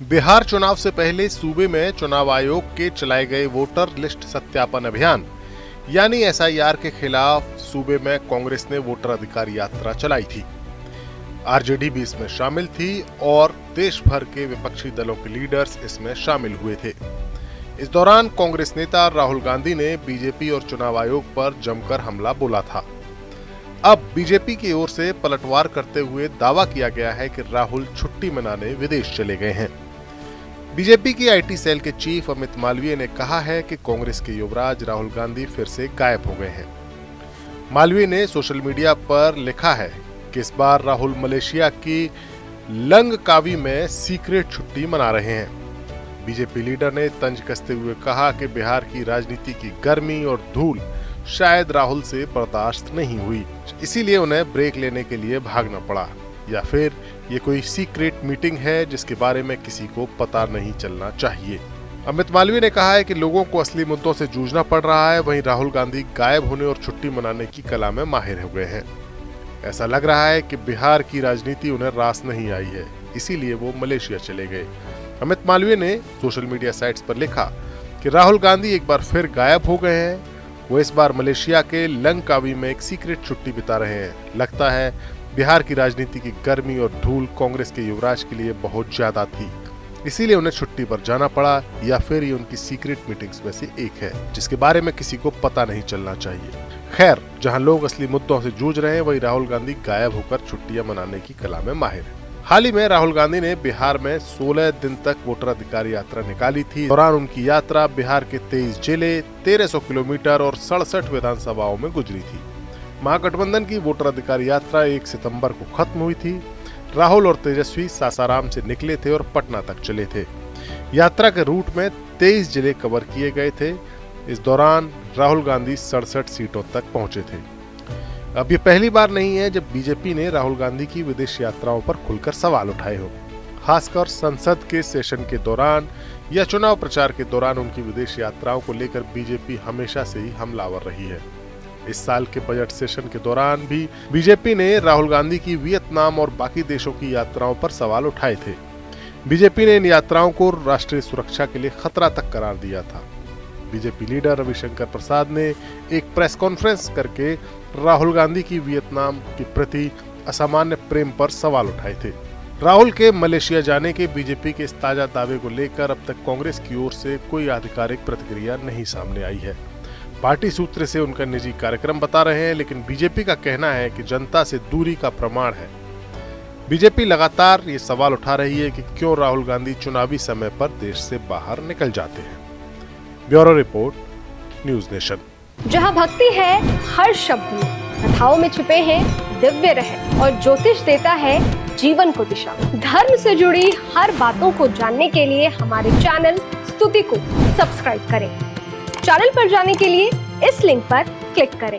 बिहार चुनाव से पहले सूबे में चुनाव आयोग के चलाए गए वोटर लिस्ट सत्यापन अभियान यानी एसआईआर के खिलाफ सूबे में कांग्रेस ने वोटर अधिकार यात्रा चलाई थी। आरजेडी भी इसमें शामिल थी और देश भर के विपक्षी दलों के लीडर्स इसमें शामिल हुए थे। इस दौरान कांग्रेस नेता राहुल गांधी ने बीजेपी और चुनाव आयोग पर जमकर हमला बोला था। अब बीजेपी की ओर से पलटवार करते हुए दावा किया गया है कि राहुल छुट्टी मनाने विदेश चले गए हैं। बीजेपी की आईटी सेल के चीफ अमित मालवीय ने कहा है कि कांग्रेस के युवराज राहुल गांधी फिर से गायब हो गए हैं। मालवीय ने सोशल मीडिया पर लिखा है कि इस बार राहुल मलेशिया की लंगकावी में सीक्रेट छुट्टी मना रहे हैं। बीजेपी लीडर ने तंज कसते हुए कहा कि बिहार की राजनीति की गर्मी और धूल शायद राहुल से बर्दाश्त नहीं हुई, इसीलिए उन्हें ब्रेक लेने के लिए भागना पड़ा, या फिर ये कोई सीक्रेट मीटिंग है जिसके बारे में किसी को पता नहीं चलना चाहिए। अमित मालवीय ने कहा है कि लोगों को असली मुद्दों से जूझना पड़ रहा है, वहीं राहुल गांधी गायब होने और छुट्टी मनाने की कला में माहिर हो गए हैं। ऐसा लग रहा है कि बिहार की राजनीति उन्हें रास नहीं आई है, इसीलिए वो मलेशिया चले गए। अमित मालवीय ने सोशल मीडिया साइट्स पर लिखा कि राहुल गांधी एक बार फिर गायब हो गए हैं। वो इस बार मलेशिया के लंगकावी में एक सीक्रेट छुट्टी बिता रहे हैं। लगता है बिहार की राजनीति की गर्मी और धूल कांग्रेस के युवराज के लिए बहुत ज्यादा थी, इसीलिए उन्हें छुट्टी पर जाना पड़ा, या फिर ये उनकी सीक्रेट मीटिंग्स में से एक है जिसके बारे में किसी को पता नहीं चलना चाहिए। खैर, जहां लोग असली मुद्दों से जूझ रहे हैं वहीं राहुल गांधी गायब होकर छुट्टियां मनाने की कला में माहिर है। हाल ही में राहुल गांधी ने बिहार में 16 दिन तक वोटर अधिकार यात्रा निकाली थी। दौरान उनकी यात्रा बिहार के 23 जिले, 1300 किलोमीटर और 67 विधानसभाओं में गुजरी थी। महागठबंधन की वोटर अधिकार यात्रा 1 सितंबर को खत्म हुई थी। राहुल और तेजस्वी सासाराम से निकले थे और पटना तक चले थे। यात्रा के रूट में 23 जिले कवर किए गए थे। इस दौरान राहुल गांधी 67 सीटों तक पहुंचे थे। अब ये पहली बार नहीं है जब बीजेपी ने राहुल गांधी की विदेश यात्राओं पर खुलकर सवाल उठाए हो। खासकर संसद के सेशन के दौरान या चुनाव प्रचार के दौरान उनकी विदेश यात्राओं को लेकर बीजेपी हमेशा से ही हमलावर रही है। इस साल के बजट सेशन के दौरान भी बीजेपी ने राहुल गांधी की वियतनाम और बाकी देशों की यात्राओं पर सवाल उठाए थे। बीजेपी ने इन यात्राओं को राष्ट्रीय सुरक्षा के लिए खतरा तक करार दिया था। बीजेपी लीडर रविशंकर प्रसाद ने एक प्रेस कॉन्फ्रेंस करके राहुल गांधी की वियतनाम के प्रति असामान्य प्रेम पर सवाल उठाए थे। राहुल के मलेशिया जाने के बीजेपी के इस ताजा दावे को लेकर अब तक कांग्रेस की ओर से कोई आधिकारिक प्रतिक्रिया नहीं सामने आई है। पार्टी सूत्र से उनका निजी कार्यक्रम बता रहे हैं, लेकिन बीजेपी का कहना है कि जनता से दूरी का प्रमाण है। बीजेपी लगातार ये सवाल उठा रही है कि क्यों राहुल गांधी चुनावी समय पर देश से बाहर निकल जाते हैं। Bureau report, news nation. जहां भक्ति है हर शब्द में, कथाओं में छुपे हैं दिव्य रहस्य और ज्योतिष देता है जीवन को दिशा। धर्म से जुड़ी हर बातों को जानने के लिए हमारे चैनल स्तुति को सब्सक्राइब करें। चैनल पर जाने के लिए इस लिंक पर क्लिक करें।